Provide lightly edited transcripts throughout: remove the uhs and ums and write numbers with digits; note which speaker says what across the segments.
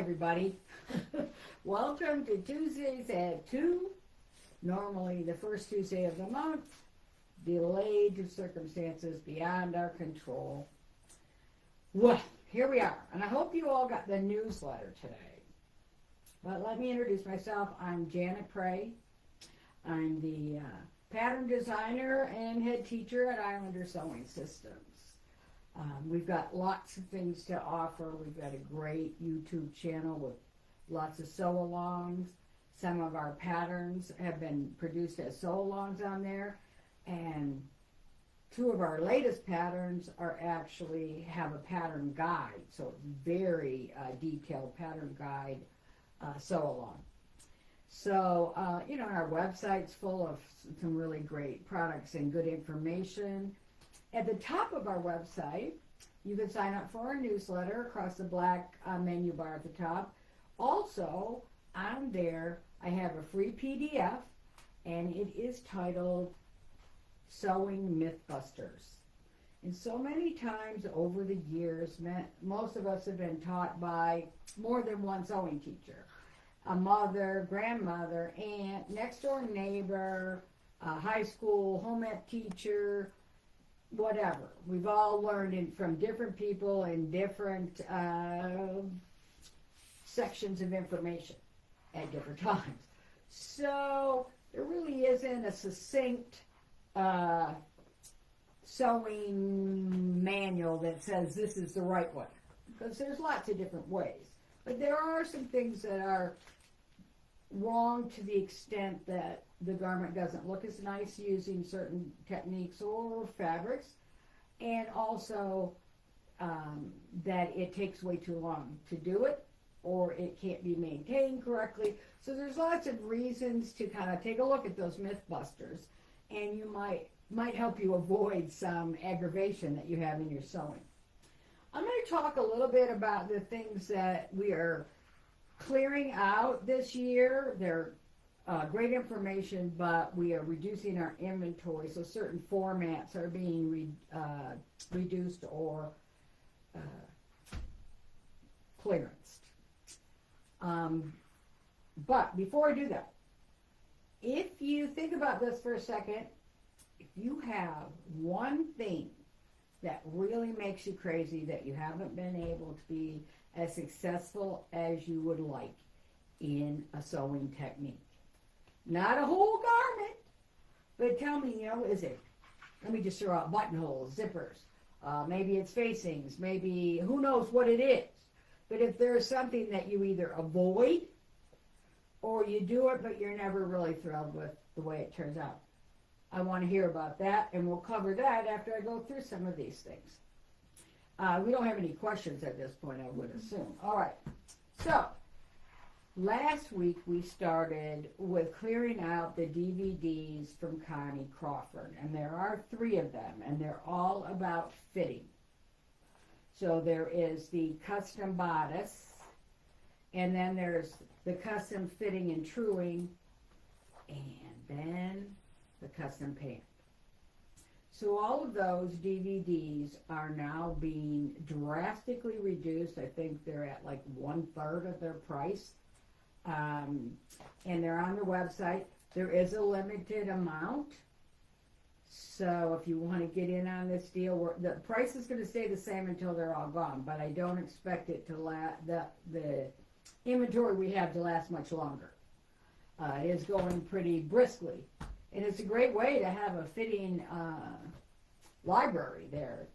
Speaker 1: everybody. Welcome to Tuesdays at 2. Normally the first Tuesday of the month. Delayed to circumstances beyond our control. Well, here we are. And I hope you all got the newsletter today. But let me introduce myself. I'm Janet Prey. I'm the pattern designer and head teacher at Islander Sewing Systems. We've got lots of things to offer. We've got a great YouTube channel with lots of sew-alongs. Some of our patterns have been produced as sew-alongs on there, and two of our latest patterns are actually have a pattern guide, so it's very detailed pattern guide sew-along. So, our website's full of some really great products and good information. At the top of our website, you can sign up for our newsletter across the black menu bar at the top. Also, on there, I have a free PDF, and it is titled Sewing Mythbusters. And so many times over the years, most of us have been taught by more than one sewing teacher. A mother, grandmother, aunt, next door neighbor, a high school home ec teacher, whatever. We've all learned from different people in different sections of information at different times. So there really isn't a succinct sewing manual that says this is the right way, because there's lots of different ways. But there are some things that are wrong to the extent that the garment doesn't look as nice using certain techniques or fabrics, and also that it takes way too long to do it, or it can't be maintained correctly. So there's lots of reasons to kind of take a look at those Mythbusters, and you might help you avoid some aggravation that you have in your sewing. I'm going to talk a little bit about the things that we are clearing out this year. They're great information, but we are reducing our inventory, so certain formats are being reduced or clearanced. But before I do that, if you think about this for a second, if you have one thing that really makes you crazy, that you haven't been able to be as successful as you would like in a sewing technique, not a whole garment, but tell me, is it, let me just throw out buttonholes, zippers, maybe it's facings, maybe, who knows what it is. But if there's something that you either avoid or you do it, but you're never really thrilled with the way it turns out, I want to hear about that, and we'll cover that after I go through some of these things. We don't have any questions at this point, I would assume. All right. So, last week we started with clearing out the DVDs from Connie Crawford, and there are 3 of them, and they're all about fitting. So there is the custom bodice, and then there's the custom fitting and truing, and then the custom pant. So all of those DVDs are now being drastically reduced. I think they're at like 1/3 of their price. And they're on their website. There is a limited amount. So if you want to get in on this deal, the price is going to stay the same until they're all gone. But I don't expect it to the inventory we have to last much longer. It is going pretty briskly. And it's a great way to have a fitting library there,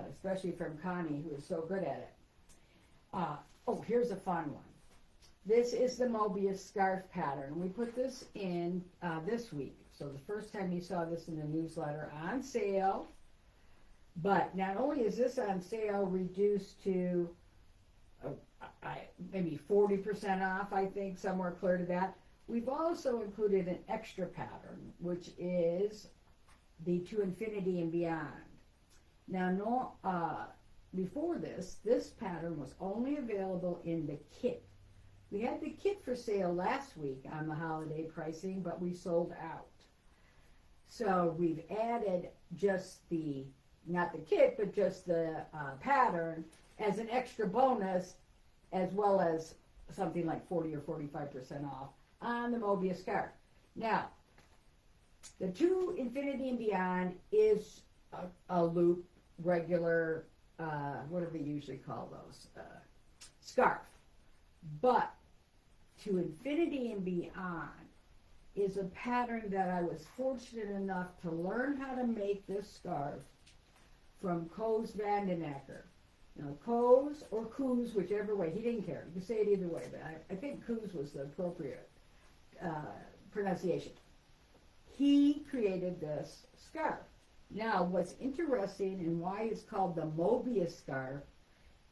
Speaker 1: especially from Connie, who is so good at it. Here's a fun one. This is the Mobius scarf pattern. We put this in this week. So the first time you saw this in the newsletter, on sale. But not only is this on sale, reduced to maybe 40% off, I think, somewhere clear to that. We've also included an extra pattern, which is the To Infinity and Beyond. Now, before this pattern was only available in the kit. We had the kit for sale last week on the holiday pricing, but we sold out. So we've added just not the kit, but just the pattern as an extra bonus, as well as something like 40 or 45% off on the Mobius scarf. Now, the To Infinity and Beyond is a loop, regular, what do they usually call those? Scarf. But To Infinity and Beyond is a pattern that I was fortunate enough to learn how to make this scarf from Koos Vandenacker. Now, Koos or Koos, whichever way, he didn't care. You can say it either way, but I think Koos was the appropriate pronunciation. He created this scarf. Now, what's interesting and why it's called the Mobius scarf,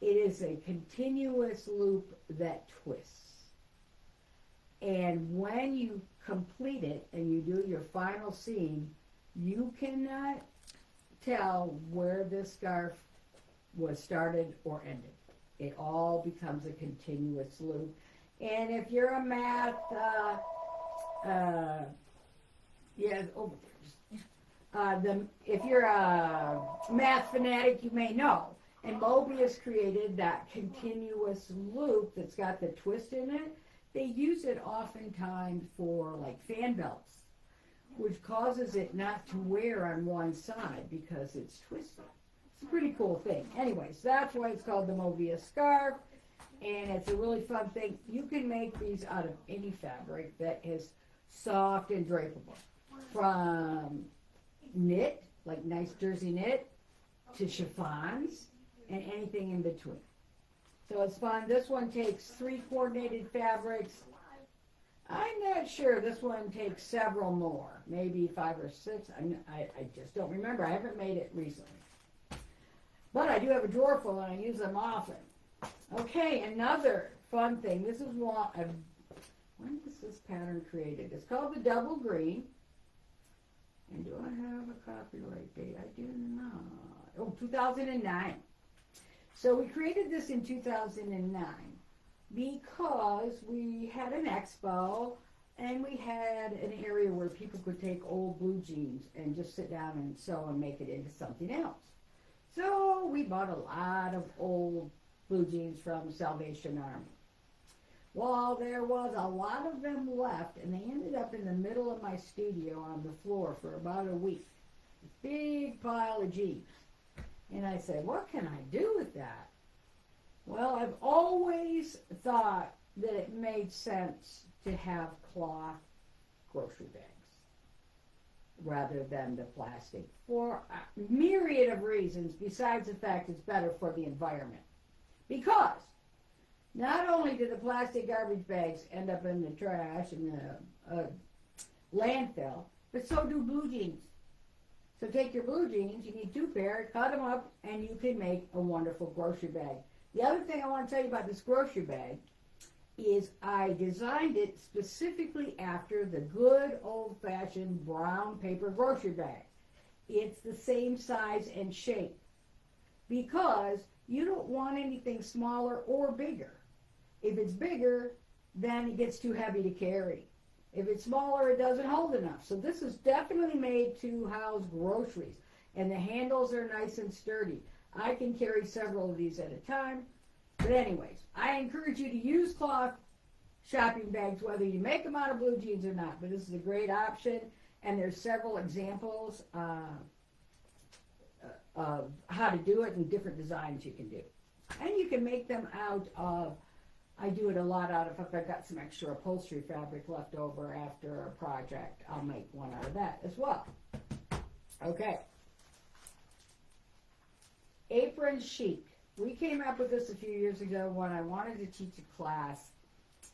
Speaker 1: it is a continuous loop that twists. And when you complete it and you do your final seam, you cannot tell where this scarf was started or ended. It all becomes a continuous loop. And if you're a math, if you're a math fanatic, you may know. And Mobius created that continuous loop that's got the twist in it. They use it oftentimes for like fan belts, which causes it not to wear on one side because it's twisted. It's a pretty cool thing. Anyways, that's why it's called the Mobius scarf, and it's a really fun thing. You can make these out of any fabric that is soft and drapable, from knit, like nice jersey knit, to chiffons, and anything in between. So it's fun. This one takes 3 coordinated fabrics. I'm not sure. This one takes several more, maybe 5 or 6. I just don't remember. I haven't made it recently. But I do have a drawer full, and I use them often. Okay, another fun thing. This is one. When was this pattern created? It's called the Double Green. And do I have a copyright date? I do not. Oh, 2009. So we created this in 2009 because we had an expo and we had an area where people could take old blue jeans and just sit down and sew and make it into something else. So we bought a lot of old blue jeans from Salvation Army. Well, there was a lot of them left, and they ended up in the middle of my studio on the floor for about a week. Big pile of jeans. And I said, what can I do with that? Well, I've always thought that it made sense to have cloth grocery bags rather than the plastic for a myriad of reasons, besides the fact it's better for the environment. Because not only do the plastic garbage bags end up in the trash and the landfill, but so do blue jeans. So take your blue jeans, you need 2 pair, cut them up, and you can make a wonderful grocery bag. The other thing I want to tell you about this grocery bag is I designed it specifically after the good old-fashioned brown paper grocery bag. It's the same size and shape because you don't want anything smaller or bigger. If it's bigger, then it gets too heavy to carry. If it's smaller, it doesn't hold enough. So this is definitely made to house groceries. And the handles are nice and sturdy. I can carry several of these at a time. But anyways, I encourage you to use cloth shopping bags, whether you make them out of blue jeans or not. But this is a great option. And there's several examples of how to do it and different designs you can do. And you can make them out of, I do it a lot out of, if I've got some extra upholstery fabric left over after a project, I'll make one out of that as well. Okay. Apron chic. We came up with this a few years ago when I wanted to teach a class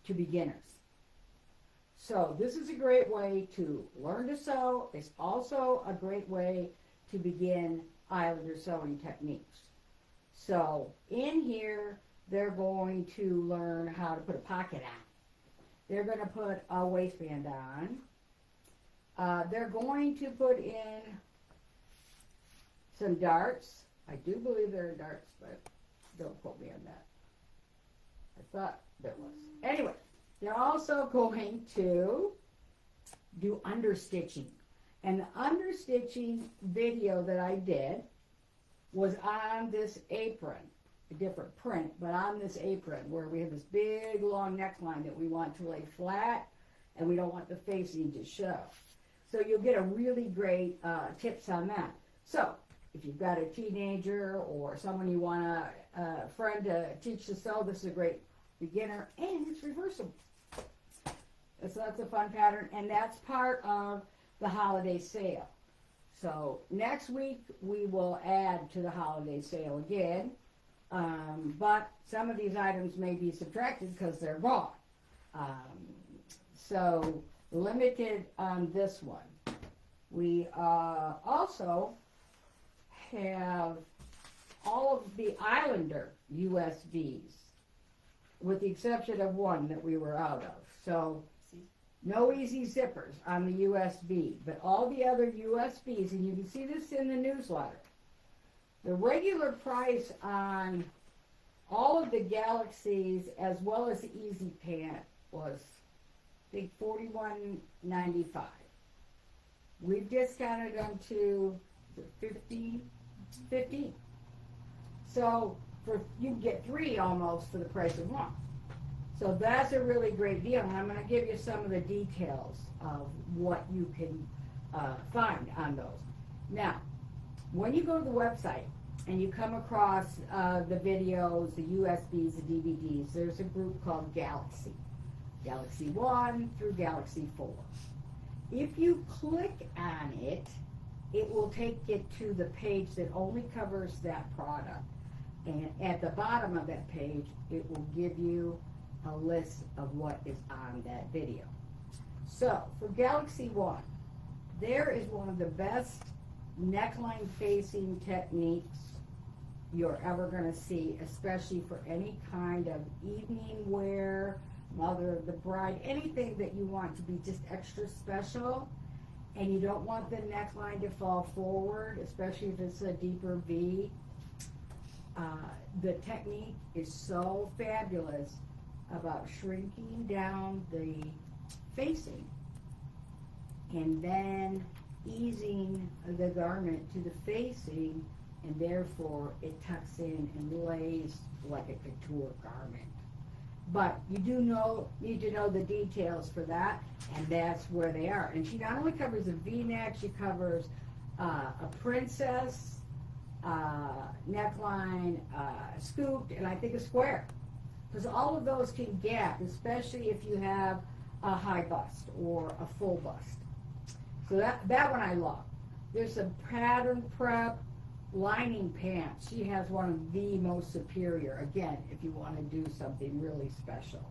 Speaker 1: to beginners. So this is a great way to learn to sew. It's also a great way to begin Islander sewing techniques. So in here, they're going to learn how to put a pocket on. They're going to put a waistband on. They're going to put in some darts. I do believe there are darts, but don't quote me on that. I thought there was. Anyway, they're also going to do understitching. And the understitching video that I did was on this apron. a different print, but on this apron where we have this big long neckline that we want to lay flat and we don't want the facing to show. So you'll get a really great tips on that. So if you've got a teenager or someone you want a friend to teach to sew, this is a great beginner, and it's reversible. So that's a fun pattern, and that's part of the holiday sale. So next week we will add to the holiday sale again, but some of these items may be subtracted because they're gone. So limited on this one. We also have all of the Islander USBs, with the exception of one that we were out of. So no easy zippers on the USB, but all the other USBs, and you can see this in the newsletter. The regular price on all of the Galaxies as well as the Easy Pant was, I think, $41.95. We've discounted them to $15. So you can get three almost for the price of one. So that's a really great deal, and I'm going to give you some of the details of what you can find on those. Now, when you go to the website and you come across the videos, the USBs, the DVDs, there's a group called Galaxy. Galaxy 1 through Galaxy 4. If you click on it, it will take you to the page that only covers that product. And at the bottom of that page, it will give you a list of what is on that video. So, for Galaxy 1, there is one of the best neckline facing techniques you're ever going to see, especially for any kind of evening wear, mother of the bride, anything that you want to be just extra special, and you don't want the neckline to fall forward, especially if it's a deeper V. The technique is so fabulous about shrinking down the facing and then easing the garment to the facing, and therefore it tucks in and lays like a couture garment. But you need to know the details for that, and that's where they are. And she not only covers a V-neck, she covers a princess neckline, scooped, and I think a square. Because all of those can gap, especially if you have a high bust or a full bust. So that one I love. There's a pattern prep lining pants. She has one of the most superior, again, if you want to do something really special.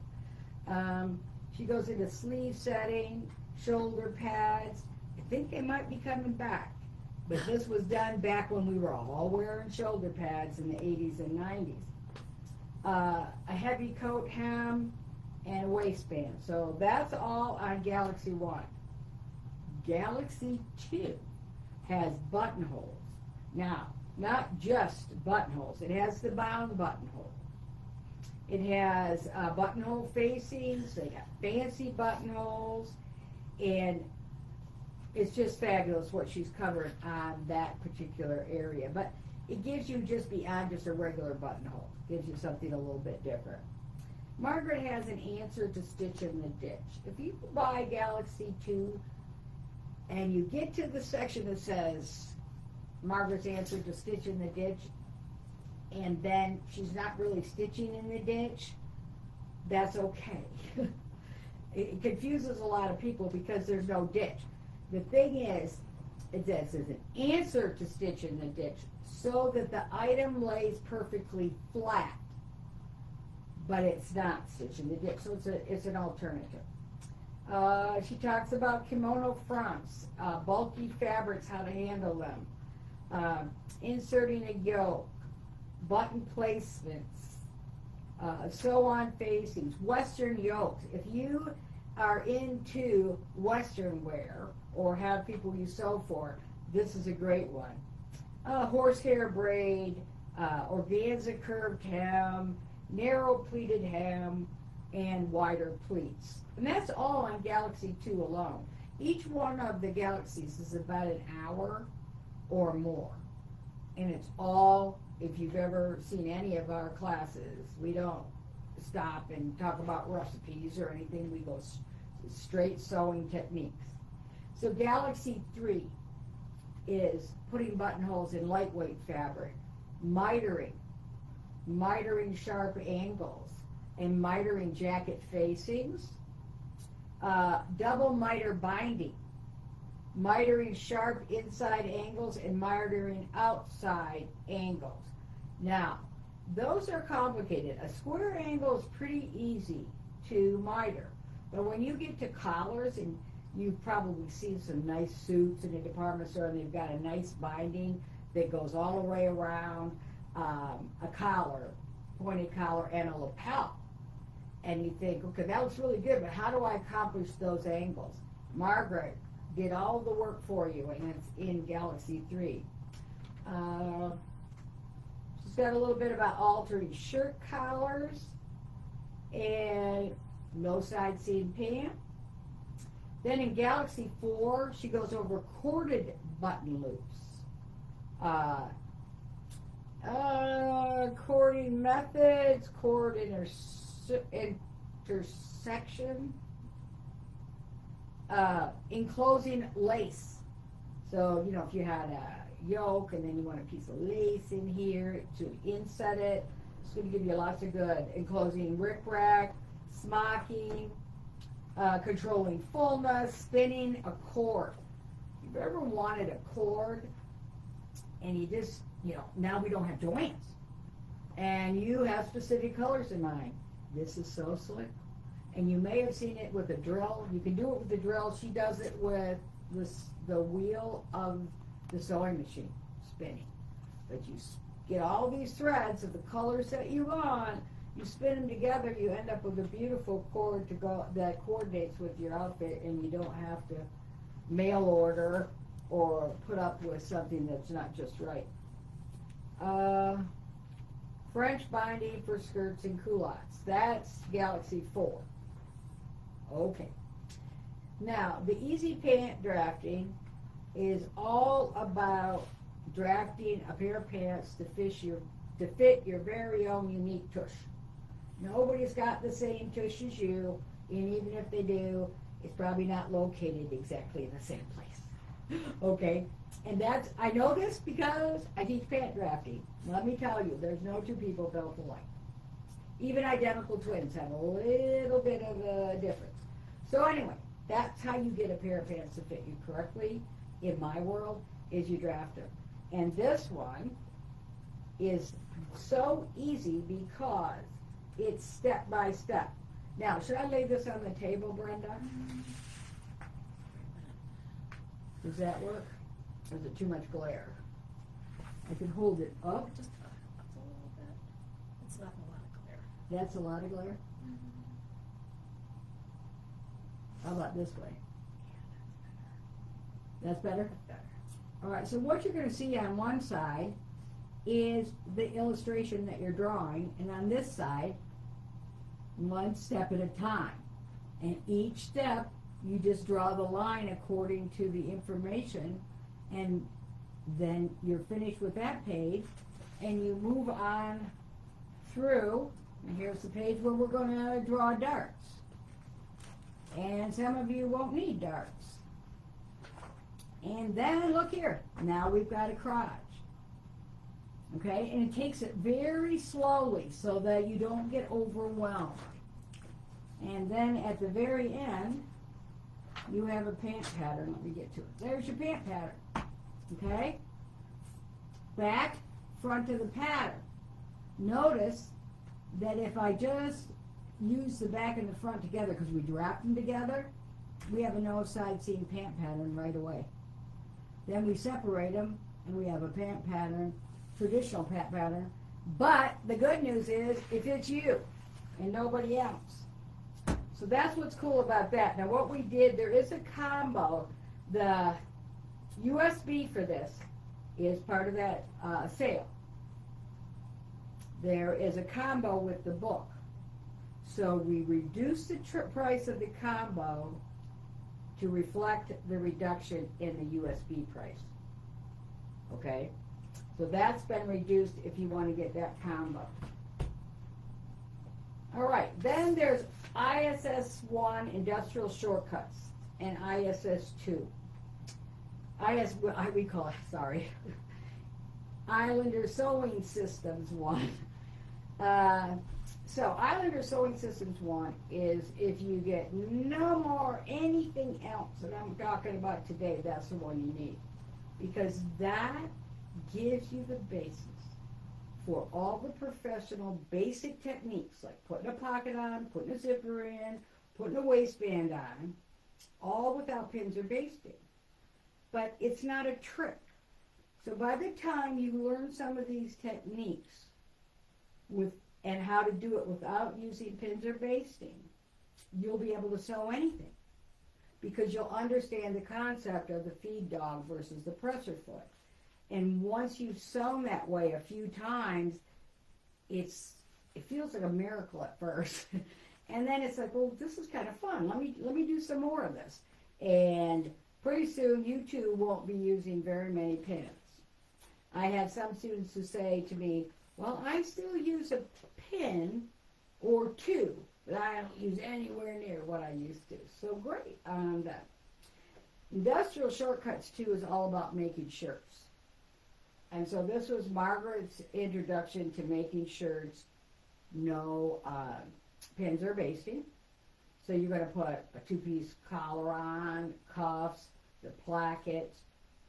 Speaker 1: She goes into sleeve setting, shoulder pads. I think they might be coming back. But this was done back when we were all wearing shoulder pads in the 80s and 90s. A heavy coat hem and a waistband. So that's all on Galaxy 1. Galaxy 2 has buttonholes. Now, not just buttonholes. It has the bound buttonhole. It has buttonhole facings. They got fancy buttonholes. And it's just fabulous what she's covered on that particular area. But it gives you just beyond just a regular buttonhole. It gives you something a little bit different. Margaret has an answer to stitch in the ditch. If you buy Galaxy 2 and you get to the section that says Margaret's answer to stitch in the ditch, and then she's not really stitching in the ditch, that's okay. It confuses a lot of people because there's no ditch. The thing is, it says there's an answer to stitch in the ditch so that the item lays perfectly flat, but it's not stitch in the ditch, so it's an alternative. She talks about kimono fronts, bulky fabrics, how to handle them, inserting a yoke, button placements, sew-on facings, Western yokes. If you are into Western wear or have people you sew for, this is a great one. Horsehair braid, organza curved hem, narrow pleated hem, and wider pleats. And that's all on Galaxy 2 alone. Each one of the Galaxies is about an hour or more. And it's all if you've ever seen any of our classes, we don't stop and talk about recipes or anything. We go straight sewing techniques. So Galaxy 3 is putting buttonholes in lightweight fabric, mitering sharp angles, and mitering jacket facings, double miter binding, mitering sharp inside angles, and mitering outside angles. Now, those are complicated. A square angle is pretty easy to miter, but when you get to collars, and you've probably seen some nice suits in a department store, and they've got a nice binding that goes all the way around a collar, pointed collar, and a lapel. And you think, okay, that looks really good, but how do I accomplish those angles? Margaret did all the work for you, and it's in Galaxy 3. She's got a little bit about altering shirt collars and no side seam pant. Then in Galaxy 4, she goes over corded button loops. Cording methods, cord intersection, enclosing lace. So, if you had a yoke and then you want a piece of lace in here to inset it, it's going to give you lots of good. Enclosing rickrack, smocking, controlling fullness, spinning a cord. If you've ever wanted a cord and you just, now we don't have joints and you have specific colors in mind, this is so slick. And you may have seen it with a drill. You can do it with the drill. She does it with the wheel of the sewing machine spinning. But you get all these threads of the colors that you want, you spin them together, you end up with a beautiful cord that coordinates with your outfit, and you don't have to mail order or put up with something that's not just right. French binding for skirts and culottes. That's Galaxy 4. Okay. Now, the easy pant drafting is all about drafting a pair of pants to fit your very own unique tush. Nobody's got the same tush as you, and even if they do, it's probably not located exactly in the same place. Okay? And I know this because I teach pant drafting. Let me tell you, there's no two people built alike. Even identical twins have a little bit of a difference. So anyway, that's how you get a pair of pants to fit you correctly, in my world, is you draft them. And this one is so easy because it's step by step. Now, should I lay this on the table, Brenda? Does that work? Or is it too much glare? I can hold it up.
Speaker 2: Just up a little bit. It's not a lot of glare.
Speaker 1: That's a lot of glare?
Speaker 2: Mm-hmm.
Speaker 1: How about this way? That's better?
Speaker 2: That's better.
Speaker 1: All right, so what you're going to see on one side is the illustration that you're drawing, and on this side, one step at a time. And each step, you just draw the line according to the information, and then you're finished with that page, and you move on through, and here's the page where we're going to draw darts. And some of you won't need darts. And then look here, now we've got a crotch. Okay, and it takes it very slowly so that you don't get overwhelmed. And then at the very end, you have a pant pattern. Let me get to it. There's your pant pattern. Okay? Back, front of the pattern. Notice that if I just use the back and the front together, because we draft them together, we have a no side seam pant pattern right away. Then we separate them, and we have a pant pattern, traditional pant pattern. But the good news is, it fits you and nobody else. So that's what's cool about that. Now what we did, there is a combo. The USB for this is part of that sale. There is a combo with the book. So we reduced the price of the combo to reflect the reduction in the USB price. Okay? So that's been reduced if you want to get that combo. All right, then there's ISS1 Industrial Shortcuts and ISS2. We call it, sorry, Islander Sewing Systems 1. So Islander Sewing Systems 1 is if you get no more anything else that I'm talking about today, that's the one you need. Because that gives you the basis for all the professional basic techniques, like putting a pocket on, putting a zipper in, putting a waistband on, all without pins or basting. But it's not a trick. So by the time you learn some of these techniques and how to do it without using pins or basting, you'll be able to sew anything. Because you'll understand the concept of the feed dog versus the presser foot. And once you've sewn that way a few times, it feels like a miracle at first. And then it's like, well, this is kind of fun. Let me do some more of this. And pretty soon you too won't be using very many pins. I have some students who say to me, well, I still use a pin or two, but I don't use anywhere near what I used to. So great on that. Industrial Shortcuts 2 is all about making shirts. And so this was Margaret's introduction to making shirts, no pins or basting. So you're going to put a two-piece collar on, cuffs, the plackets,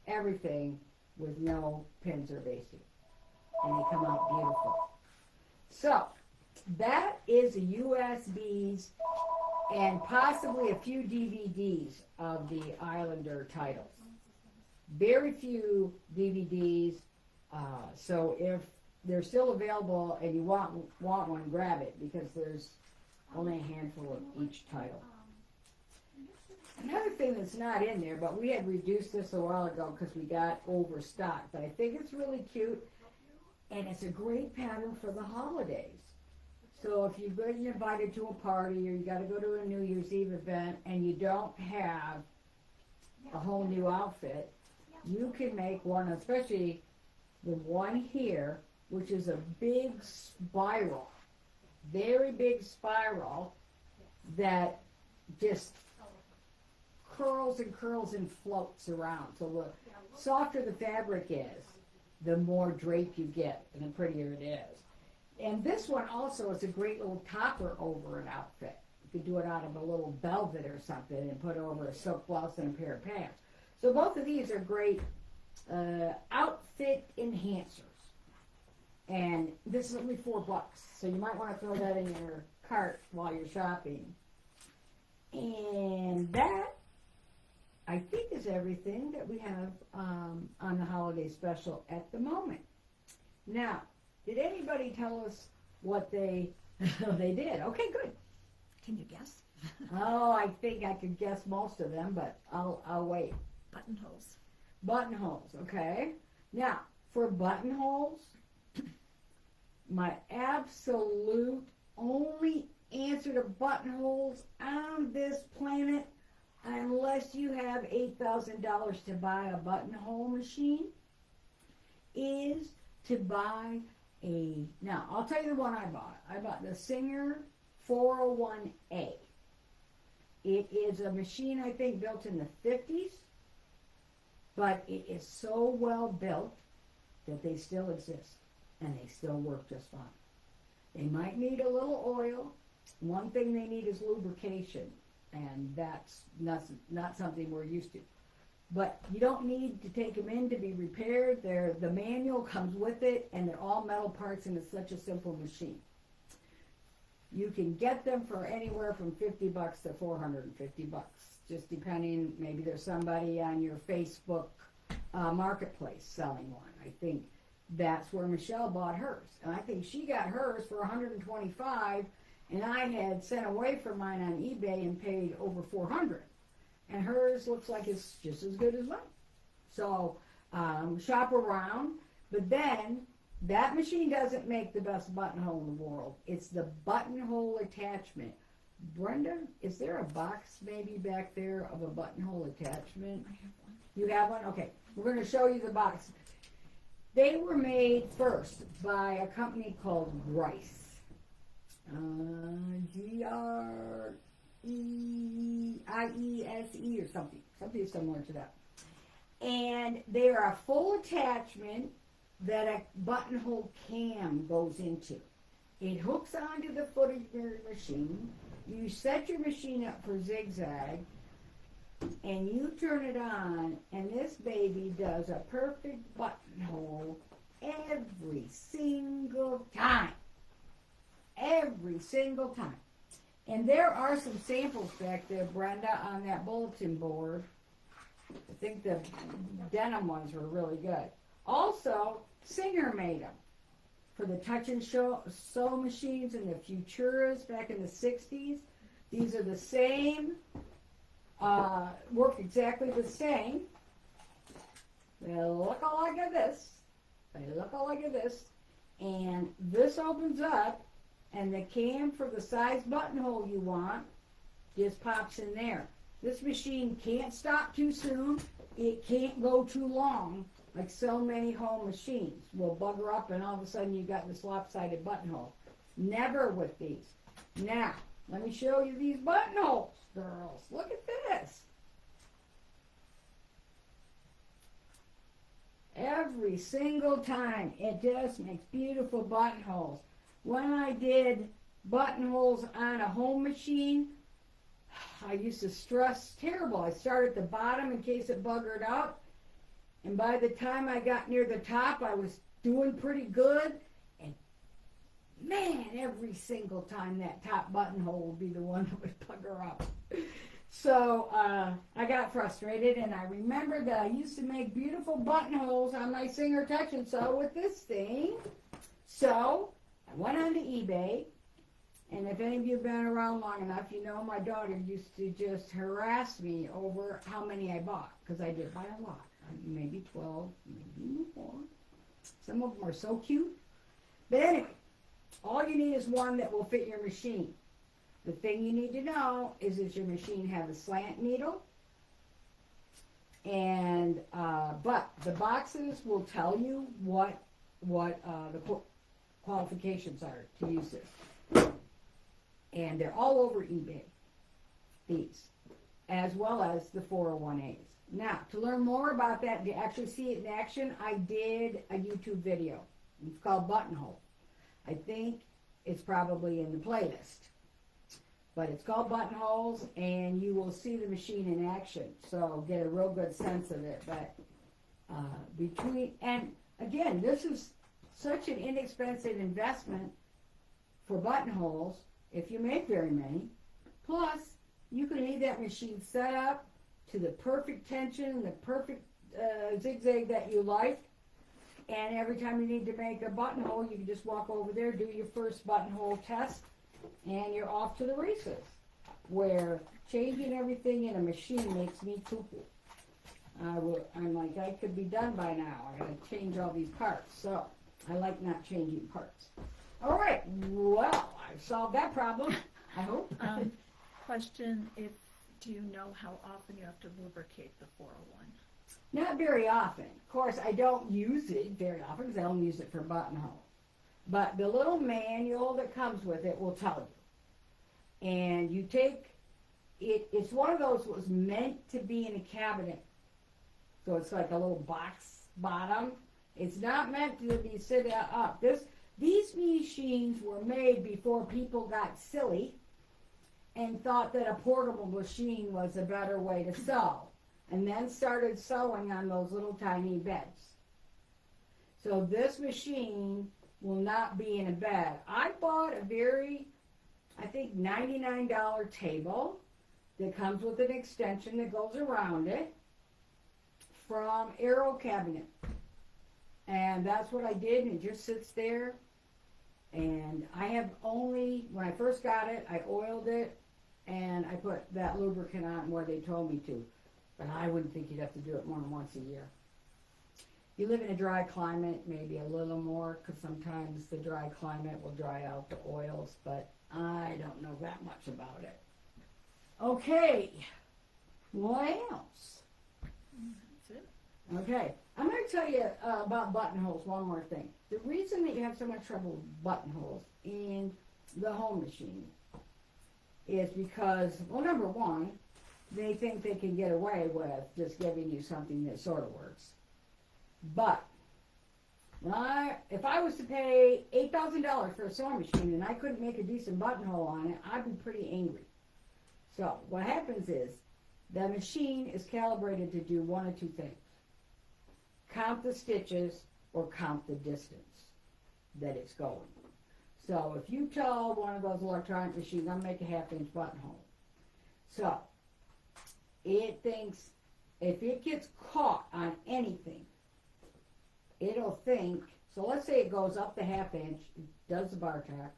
Speaker 1: everything with no pins or basting. And they come out beautiful. So that is the USBs and possibly a few DVDs of the Islander titles. Very few DVDs. So if they're still available and you want one, grab it, because there's only a handful of each title. Another thing that's not in there, but we had reduced this a while ago because we got overstocked, but I think it's really cute, and it's a great pattern for the holidays. So if you're getting invited to a party or you got to go to a New Year's Eve event and you don't have a whole new outfit, you can make one, especially the one here, which is a big spiral, very big spiral that just curls and curls and floats around. So the softer the fabric is, the more drape you get and the prettier it is. And this one also is a great little topper over an outfit. You could do it out of a little velvet or something and put over a silk blouse and a pair of pants. So both of these are great outfit enhancers. And this is only $4, so you might want to throw that in your cart while you're shopping. And that, I think, is everything that we have on the holiday special at the moment. Now, did anybody tell us what they did? Okay, good.
Speaker 2: Can you guess?
Speaker 1: Oh, I think I could guess most of them, but I'll wait.
Speaker 2: Buttonholes.
Speaker 1: Buttonholes, okay. Now, for buttonholes, my absolute only answer to buttonholes on this planet, unless you have $8,000 to buy a buttonhole machine, is to buy now I'll tell you the one I bought. I bought the Singer 401A. It is a machine, I think, built in the 50s, but it is so well built that they still exist and they still work just fine. They might need a little oil. One thing they need is lubrication, and that's not something we're used to. But you don't need to take them in to be repaired. The manual comes with it, and they're all metal parts, and it's such a simple machine. You can get them for anywhere from $50 to $450, just depending. Maybe there's somebody on your Facebook marketplace selling one. I think that's where Michelle bought hers, and I think she got hers for $125, and I had sent away for mine on eBay and paid over $400. And hers looks like it's just as good as mine. So shop around. But then that machine doesn't make the best buttonhole in the world. It's the buttonhole attachment. Brenda, is there a box maybe back there of a buttonhole attachment?
Speaker 2: I have one.
Speaker 1: You have one? Okay. We're going to show you the box. They were made first by a company called Grice. Griese or something similar to that. And they are a full attachment that a buttonhole cam goes into. It hooks onto the foot of your machine. You set your machine up for zigzag, and you turn it on, and this baby does a perfect buttonhole every single time. Every single time. And there are some samples back there, Brenda, on that bulletin board. I think the denim ones were really good. Also, Singer made them for the touch and sew machines and the Futuras back in the 60s. These are the same, work exactly the same. They look like this. They look like this. And this opens up, and the cam for the size buttonhole you want just pops in there. This machine can't stop too soon. It can't go too long, like so many home machines will bugger up, and all of a sudden you got this lopsided buttonhole. Never with these. Now, let me show you these buttonholes, girls. Look at this. Every single time, it just makes beautiful buttonholes. When I did buttonholes on a home machine, I used to stress terrible. I started at the bottom in case it buggered up, and by the time I got near the top, I was doing pretty good. And man, every single time that top buttonhole would be the one that would bugger up. So I got frustrated, and I remembered that I used to make beautiful buttonholes on my Singer Touch and Sew with this thing. So I went onto eBay, and if any of you have been around long enough, you know my daughter used to just harass me over how many I bought, because I did buy a lot, maybe 12, maybe more. Some of them are so cute. But anyway, all you need is one that will fit your machine. The thing you need to know is, does your machine have a slant needle? And but the boxes will tell you what the qualifications are to use this. And they're all over eBay, these, as well as the 401As. Now, to learn more about that, to actually see it in action, I did a YouTube video. It's called Buttonhole. I think it's probably in the playlist. But it's called Buttonholes, and you will see the machine in action. So get a real good sense of it. But and again, this is such an inexpensive investment for buttonholes if you make very many. Plus, you can leave that machine set up to the perfect tension, the perfect zigzag that you like. And every time you need to make a buttonhole, you can just walk over there, do your first buttonhole test, and you're off to the races. Where changing everything in a machine makes me cuckoo. I'm like, I could be done by now. I gotta change all these parts. So I like not changing parts. All right, well, I've solved that problem, I hope.
Speaker 2: Question, do you know how often you have to lubricate the 401?
Speaker 1: Not very often. Of course, I don't use it very often because I only use it for buttonhole. But the little manual that comes with it will tell you. And you take it, it's one of those that was meant to be in a cabinet. So it's like a little box bottom. It's not meant to be sit up. These machines were made before people got silly and thought that a portable machine was a better way to sew, and then started sewing on those little tiny beds. So this machine will not be in a bed. I bought a very, I think, $99 table that comes with an extension that goes around it from Aero Cabinet. And that's what I did, and it just sits there. And I have only, when I first got it, I oiled it, and I put that lubricant on where they told me to. But I wouldn't think you'd have to do it more than once a year. You live in a dry climate, maybe a little more, because sometimes the dry climate will dry out the oils, but I don't know that much about it. Okay, what else?
Speaker 2: That's it.
Speaker 1: Okay, I'm going to tell you about buttonholes one more thing. The reason that you have so much trouble with buttonholes in the home machine is because, well, number one, they think they can get away with just giving you something that sort of works. But if I was to pay $8,000 for a sewing machine and I couldn't make a decent buttonhole on it, I'd be pretty angry. So what happens is the machine is calibrated to do one of two things. Count the stitches or count the distance that it's going. So if you tell one of those electronic machines, I'm going to make a half-inch buttonhole. So it thinks if it gets caught on anything, it'll think, so let's say it goes up the half-inch, does the bar tack,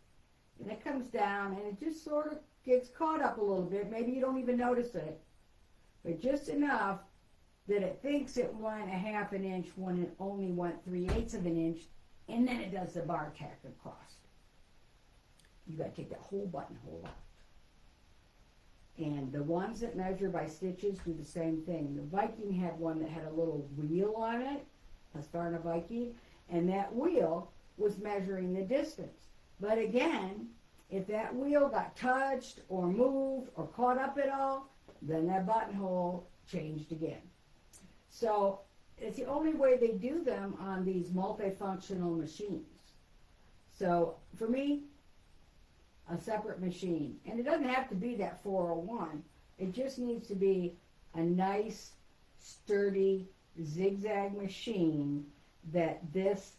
Speaker 1: and it comes down, and it just sort of gets caught up a little bit. Maybe you don't even notice it, but just enough that it thinks it went a half an inch when it only went 3/8 of an inch, and then it does the bar tack across. You got to take that whole buttonhole out. And the ones that measure by stitches do the same thing. The Viking had one that had a little wheel on it, a Starna Viking, and that wheel was measuring the distance. But again, if that wheel got touched or moved or caught up at all, then that buttonhole changed again. So it's the only way they do them on these multifunctional machines. So for me, a separate machine. And it doesn't have to be that 401. It just needs to be a nice, sturdy, zigzag machine that this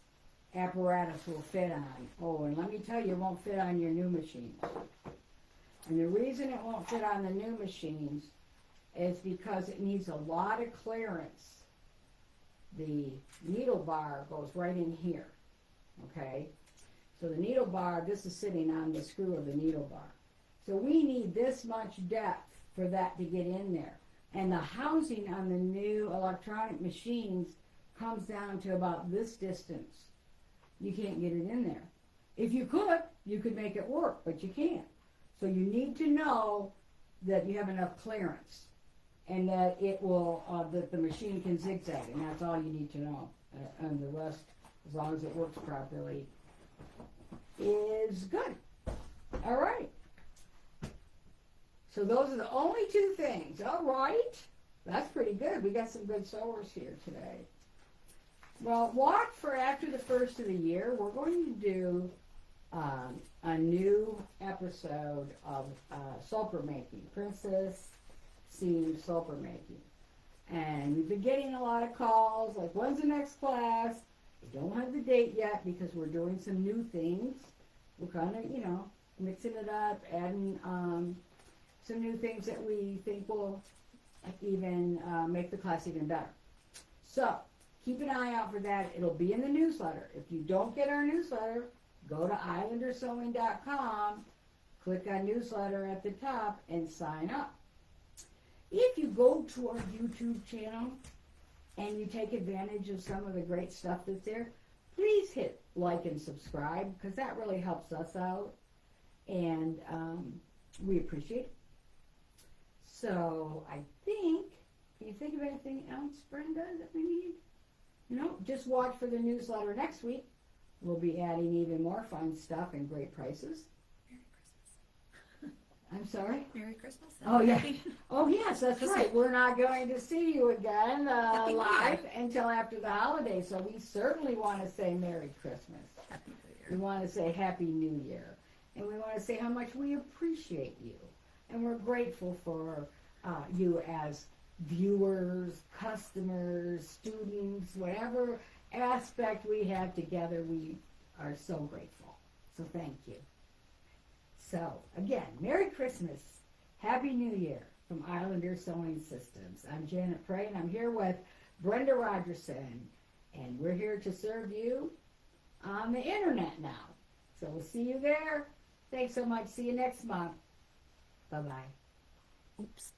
Speaker 1: apparatus will fit on. Oh, and let me tell you, it won't fit on your new machines. And the reason it won't fit on the new machines is because it needs a lot of clearance. The needle bar goes right in here, okay? So the needle bar, this is sitting on the screw of the needle bar. So we need this much depth for that to get in there. And the housing on the new electronic machines comes down to about this distance. You can't get it in there. If you could make it work, but you can't. So you need to know that you have enough clearance and that it will, that the machine can zigzag, and that's all you need to know. And the rest, as long as it works properly, is good. All right. So those are the only two things. All right. That's pretty good. We got some good sewers here today. Well, watch for after the first of the year. We're going to do a new episode of sulper making, Princess Seam sulper making. And we've been getting a lot of calls, like, when's the next class? We don't have the date yet because we're doing some new things. We're kind of, mixing it up, adding some new things that we think will even make the class even better. So keep an eye out for that. It'll be in the newsletter. If you don't get our newsletter, go to islandersewing.com, click on newsletter at the top, and sign up. If you go to our YouTube channel and you take advantage of some of the great stuff that's there, please hit like and subscribe, because that really helps us out, and we appreciate it. So I think, can you think of anything else, Brenda, that we need? No, just watch for the newsletter next week. We'll be adding even more fun stuff and great prices.
Speaker 2: Merry Christmas.
Speaker 1: I'm sorry?
Speaker 2: Merry Christmas.
Speaker 1: Oh, yeah. Oh, yes, that's right. We're not going to see you again live until after the holidays, so we certainly want to say Merry Christmas.
Speaker 2: Happy New Year.
Speaker 1: We want to say Happy New Year. And we want to say how much we appreciate you. And we're grateful for you as viewers, customers, students, whatever aspect we have together, we are so grateful. So thank you. So, again, Merry Christmas, Happy New Year from Islander Sewing Systems. I'm Janet Prey, and I'm here with Brenda Rogerson, and we're here to serve you on the internet now. So we'll see you there. Thanks so much. See you next month. Bye-bye.
Speaker 2: Oops.